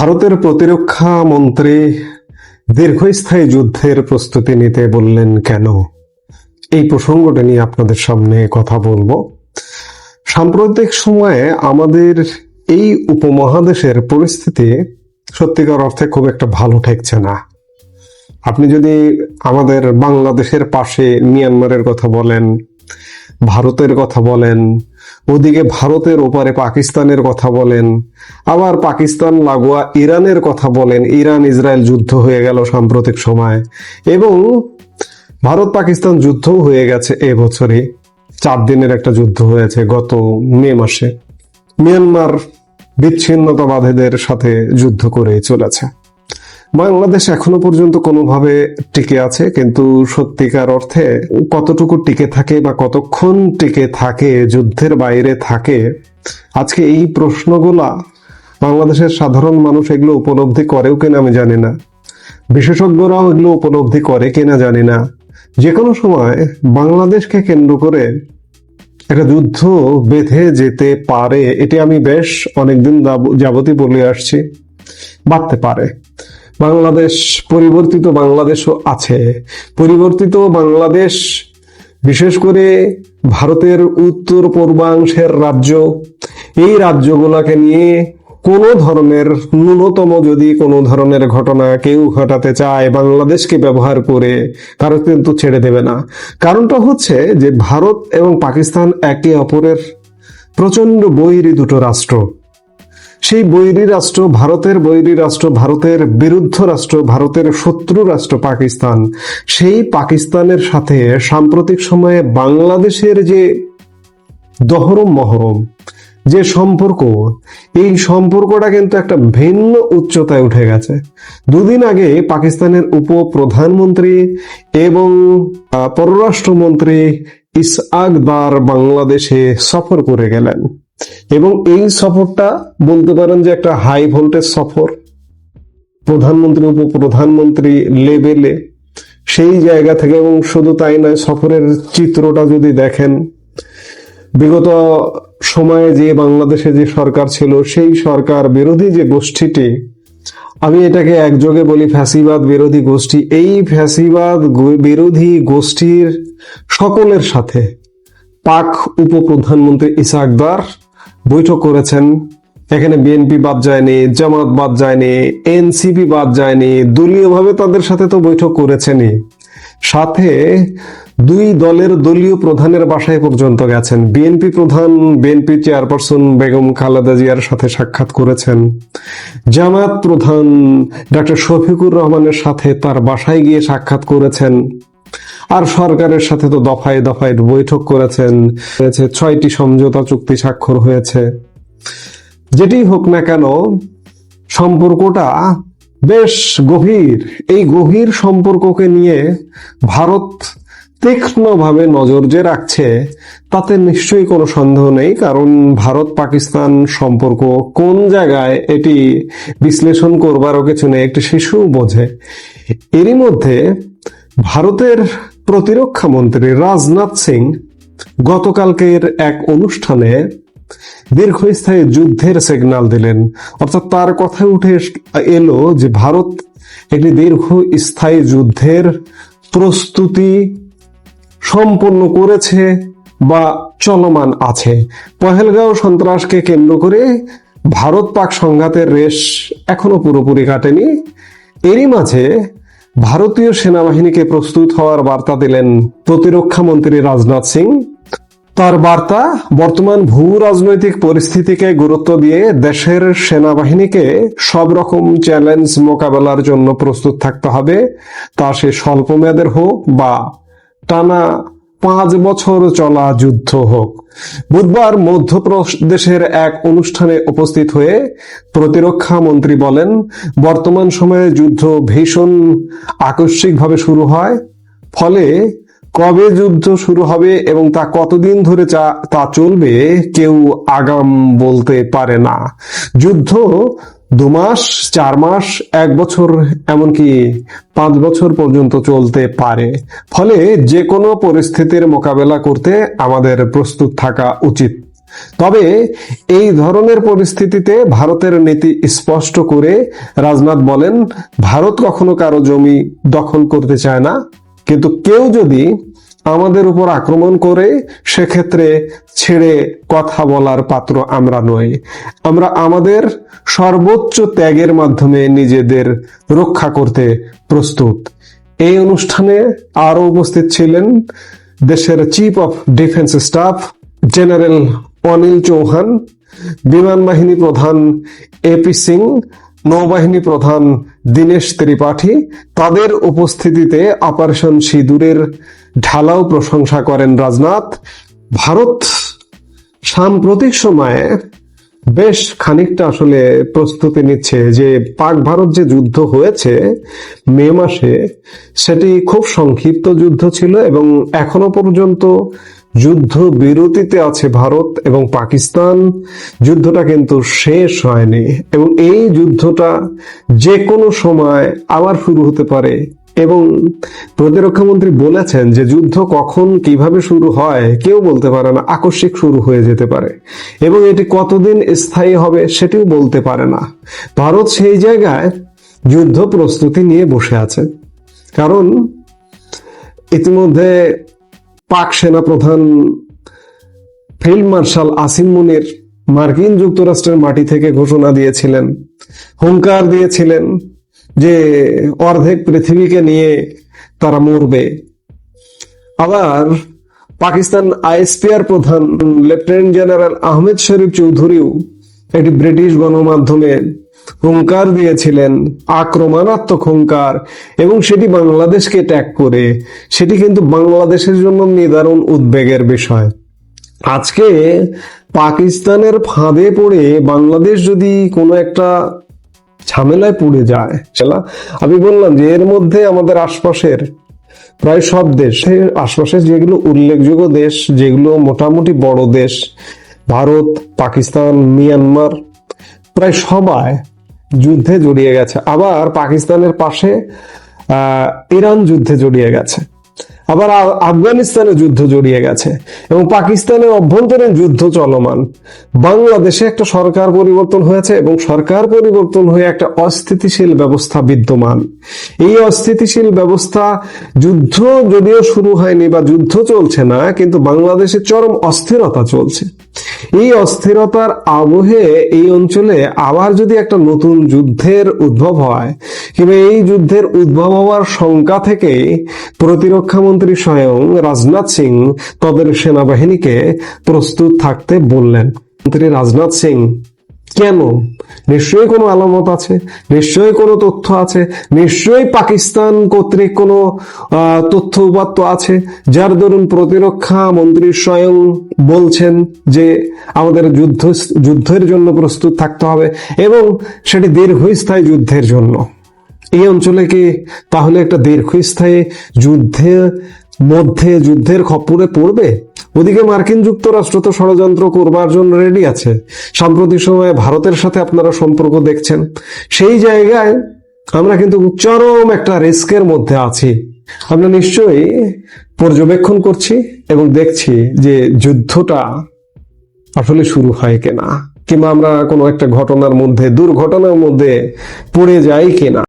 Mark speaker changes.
Speaker 1: ভারতের প্রতিরক্ষা মন্ত্রী দীর্ঘস্থায়ী যুদ্ধের প্রস্তুতি নিতে বললেন কেন? এই প্রসঙ্গটা নিয়ে আপনাদের সামনে কথা বলবো। সাম্প্রতিক সময়ে আমাদের এই উপমহাদেশের পরিস্থিতি সত্যিকার অর্থে খুব একটা ভালো ঠেকছে না। আপনি যদি আমাদের বাংলাদেশের পাশে মিয়ানমারের কথা বলেন, ভারতের কথা বলেন, ওদিকে ভারতের ওপারে পাকিস্তানের কথা বলেন, আবার পাকিস্তান লাগোয়া ইরানের কথা বলেন, ইরান ইসরায়েল যুদ্ধ হয়ে গেল সাম্প্রতিক সময়, এবং ভারত পাকিস্তান যুদ্ধও হয়ে গেছে এবছরে। 4 দিনের একটা যুদ্ধ হয়েছে গত মে মাসে। মিয়ানমার বিচ্ছিন্নতাবাদীদের সাথে যুদ্ধ করে চলেছে। বাংলাদেশ এখনো পর্যন্ত কোনোভাবে টিকে আছে, কিন্তু সত্যিকার অর্থে কতটুকু টিকে থাকে বা কতক্ষণ টিকে থাকে, যুদ্ধের বাইরে থাকে, আজকে এই প্রশ্নগুলা বাংলাদেশের সাধারণ মানুষ এগুলো উপলব্ধি করেও কিনা আমি জানি না, বিশেষজ্ঞরাও এগুলো উপলব্ধি করে কিনা জানি না। যে কোনো সময় বাংলাদেশকে কেন্দ্র করে একটা যুদ্ধ বেঁধে যেতে পারে, এটি আমি বেশ অনেকদিন যাবতই বলে আসছি। বাড়তে পারে। বাংলাদেশ পরিবর্তিত বাংলাদেশও আছে। পরিবর্তিত বাংলাদেশ বিশেষ করে ভারতের উত্তর পূর্বাংশের রাজ্য, এই রাজ্যগুলোকে নিয়ে কোনো ধরনের ন্যূনতম যদি কোনো ধরনের ঘটনা কেউ ঘটাতে চায়, বাংলাদেশকে ব্যবহার করে, তারা কিন্তু ছেড়ে দেবে না। কারণটা হচ্ছে যে ভারত এবং পাকিস্তান একে অপরের প্রচন্ড বৈরী দুটো রাষ্ট্র। সেই বৈরী রাষ্ট্র, ভারতের বৈরী রাষ্ট্র, ভারতের বিরুদ্ধ রাষ্ট্র, ভারতের শত্রু রাষ্ট্র পাকিস্তান, সেই পাকিস্তানের সাথে সাম্প্রতিক সময়ে বাংলাদেশের যে দহরম মহরম যে সম্পর্ক, এই সম্পর্কটা কিন্তু একটা ভিন্ন উচ্চতায় উঠে গেছে। দুদিন আগে পাকিস্তানের উপপ্রধানমন্ত্রী এবং পররাষ্ট্রমন্ত্রী ইসহাক দার বাংলাদেশে সফর করে গেলেন, এবং এই সফরটা বলতে পারেন যে একটা হাই ভোল্টেজ সফর, প্রধানমন্ত্রী উপপ্রধানমন্ত্রী লেভেলে সেই জায়গা থেকে। এবং শুধু তাই নয়, সফরের চিত্রটা যদি দেখেন, বিগত সময়ে যে বাংলাদেশে যে সরকার ছিল, সেই সরকার বিরোধী যে গোষ্ঠীটি, আমি এটাকে একযোগে বলি ফ্যাসিবাদ বিরোধী গোষ্ঠী, এই ফ্যাসিবাদ বিরোধী গোষ্ঠীর সকলের সাথে পাক উপপ্রধানমন্ত্রী ইসহাক দার বৈঠক করেছেন। এখানে বিএনপি বাদ যায়নি, জামাত বাদ যায়নি, এনসিপি বাদ যায়নি, দলীয়ভাবে তাদের সাথে তো বৈঠক করেছেনই, সাথে দুই দলের দলীয় প্রধানের বাসায় পর্যন্ত গেছেন। বিএনপি প্রধান, বিএনপি চেয়ারপারসন বেগম খালেদা জিয়ার সাথে সাক্ষাৎ করেছেন। জামাত প্রধান ডক্টর শফিকুর রহমানের সাথে তার বাসায় গিয়ে সাক্ষাৎ করেছেন। আর সরকারের সাথে তো দফায় দফায় বৈঠক করেছেন। 6টি সমঝোতা চুক্তি স্বাক্ষর হয়েছে। যেটি হোক না কেন, সম্পর্কটা বেশ গভীর। এই গভীর সম্পর্ককে নিয়ে ভারত তীক্ষ্ণভাবে নজর যে রাখছে, তাতে নিশ্চয়ই কোনো সন্দেহ নেই। কারণ ভারত পাকিস্তান সম্পর্ক কোন জায়গায়, এটি বিশ্লেষণ করবারও কিছু নেই, একটি শিশু বোঝে। এরই মধ্যে ভারতের প্রতিরক্ষা মন্ত্রী রাজনাথ সিং গতকালকের এক অনুষ্ঠানে দীর্ঘস্থায়ী যুদ্ধের সিগন্যাল দিলেন। অর্থাৎ তার কথা উঠে এলো যে ভারত একটি দীর্ঘস্থায়ী যুদ্ধের প্রস্তুতি সম্পন্ন করেছে বা চলমান আছে। পহেলগাঁও সন্ত্রাসকে কেন্দ্র করে ভারত পাক সংঘাতের রেশ এখনো পুরোপুরি কাটেনি। এরই মাঝে ভারতীয় সেনাবাহিনীকে প্রস্তুত হওয়ার বার্তা দিলেন প্রতিরক্ষা মন্ত্রী রাজনাথ সিং। তার বার্তা, বর্তমান ভূ রাজনৈতিক পরিস্থিতিকে গুরুত্ব দিয়ে দেশের সেনাবাহিনীকে সব রকম চ্যালেঞ্জ মোকাবেলার জন্য প্রস্তুত থাকতে হবে, তা সে স্বল্প মেয়াদের হোক বা টানা 5 বছর চলা যুদ্ধ হোক। বুধবার মধ্যপ্রদেশের এক অনুষ্ঠানে উপস্থিত হয়ে প্রতিরক্ষা মন্ত্রী বলেন, বর্তমান সময়ে যুদ্ধ ভীষণ আকস্মিকভাবে শুরু হয়, ফলে কবে যুদ্ধ শুরু হবে এবং তা কতদিন ধরে তা চলবে কেউ আগাম বলতে পারে না। যুদ্ধ 2 মাস, 4 মাস, 1 বছর, এমনকি 5 বছর পর্যন্ত চলতে পারে। ফলে যে কোনো পরিস্থিতির মোকাবেলা করতে আমাদের প্রস্তুত থাকা উচিত। তবে এই ধরনের পরিস্থিতিতে ভারতের নীতি স্পষ্ট করে রাজনাথ বলেন, ভারত কখনো কারো জমি দখল করতে চায় না, কিন্তু কেউ যদি আমাদের উপর আক্রমণ করে সেক্ষেত্রে ছেড়ে কথা বলার পাত্র আমরা নই। আমরা আমাদের সর্বোচ্চ ত্যাগের মাধ্যমে নিজেদের রক্ষা করতে প্রস্তুত। এই অনুষ্ঠানে আরো উপস্থিত ছিলেন দেশের chief of defence staff general Anil Chauhan, বিমান বাহিনী প্রধান এপি সিং, নৌবাহিনী প্রধান দীনেশ ত্রিপাঠী। তাদের উপস্থিতিতে অপারেশন সিঁদুরের ঢালাও প্রশংসা করেন রাজনাথ। ভারত সাম্প্রতিক সময়ে বেশ খানিকটা আসলে প্রস্তুতি নিচ্ছে যে পাক ভারত যে যুদ্ধ হয়েছে মে মাসে, সেটি খুব সংক্ষিপ্ত যুদ্ধ ছিল এবং এখনো পর্যন্ত যুদ্ধ বিরতিতে আছে ভারত এবং পাকিস্তান। যুদ্ধটা কিন্তু শেষ হয়নি এবং এই যুদ্ধটা যে কোনো সময় আবার শুরু হতে পারে। এবং প্রতিরক্ষা মন্ত্রী বলেছেন যে যুদ্ধ কখন কিভাবে শুরু হয় কেউ বলতে পারে না, আকস্মিক শুরু হয়ে যেতে পারে এবং এটি কতদিন স্থায়ী হবে সেটিও বলতে পারে না। ভারত সেই জায়গায় যুদ্ধ প্রস্তুতি নিয়ে বসে আছে, কারণ ইতিমধ্যে পাক সেনা প্রধান ফিল্ড মার্শাল আসিম মুনির মার্কিন যুক্তরাষ্ট্রের মাটি থেকে ঘোষণা দিয়েছিলেন, হুঙ্কার দিয়েছিলেন যে অর্ধেক পৃথিবীকে নিয়ে তারা মরবে। আবার পাকিস্তান আইএসপিআর প্রধান লেফটেন্যান্ট জেনারেল আহমেদ শরীফ চৌধুরীও একটি ব্রিটিশ গণমাধ্যমে হুঙ্কার দিয়েছিলেন, আক্রমণাত্মক হুঙ্কার, এবং সেটি বাংলাদেশকে ট্যাগ করে। সেটি কিন্তু বাংলাদেশের জন্য নিদারুণ উদ্বেগের বিষয়। আজকে পাকিস্তানের ফাঁদে পড়ে বাংলাদেশ যদি কোনো একটা ঝামেলায় পড়ে যায়, আমি বললাম যে এর মধ্যে আমাদের আশপাশের প্রায় সব দেশ, আশপাশের যেগুলো উল্লেখযোগ্য দেশ, যেগুলো মোটামুটি বড় দেশ, ভারত, পাকিস্তান, মিয়ানমার, প্রায় সবাই যুদ্ধে জড়িয়ে গেছে। আবার পাকিস্তানের পাশে ইরান যুদ্ধে জড়িয়ে গেছে, আবার আফগানিস্তানে যুদ্ধ জড়িয়ে গেছে এবং পাকিস্তানের অভ্যন্তরীণ যুদ্ধ চলমান। বাংলাদেশে একটা সরকার পরিবর্তন হয়েছে এবং সরকার পরিবর্তন হয়ে একটা অস্থিতিশীল ব্যবস্থা বিদ্যমান। এই অস্থিতিশীল ব্যবস্থা, যুদ্ধ যদিও শুরু হয়নি বা যুদ্ধ চলছে না, কিন্তু বাংলাদেশে চরম অস্থিরতা চলছে। এই অস্থিরতার আবহে এই অঞ্চলে আবার যদি একটা নতুন যুদ্ধের উদ্ভব হয়, কিংবা এই যুদ্ধের উদ্ভব হওয়ার শঙ্কা থেকে প্রতিরক্ষা মন্ত্রী স্বয়ং রাজনাথ সিং তাদের সেনাবাহিনীকে প্রস্তুত থাকতে বললেন। মন্ত্রী রাজনাথ সিং কেন? নিশ্চয়ই কোনো আলামত আছে, নিশ্চয়ই কোনো তথ্য আছে, নিশ্চয়ই পাকিস্তান কর্তৃক কোনো তথ্য উপাত্ত আছে, যার দরুন প্রতিরক্ষা মন্ত্রী স্বয়ং বলছেন যে আমাদের যুদ্ধের জন্য প্রস্তুত থাকতে হবে এবং সেটি দীর্ঘস্থায়ী যুদ্ধের জন্য। এই অঞ্চলে কি তাহলে একটা দীর্ঘস্থায়ী যুদ্ধের খপ্পরে পড়বে? ওদিকে মার্কিন যুক্তরাষ্ট্র তো ষড়যন্ত্র করবার জন্য রেডি আছে। সাম্প্রতিক সময়ে ভারতের সাথে আপনারা সম্পর্ক দেখছেন, সেই জায়গায় আমরা কিন্তু চরম একটা রিস্কের মধ্যে আছি। আমরা নিশ্চয়ই পর্যবেক্ষণ করছি এবং দেখছি যে যুদ্ধটা আসলে শুরু হয় কিনা, কিংবা আমরা কোনো একটা দুর্ঘটনার মধ্যে পড়ে যাই কিনা।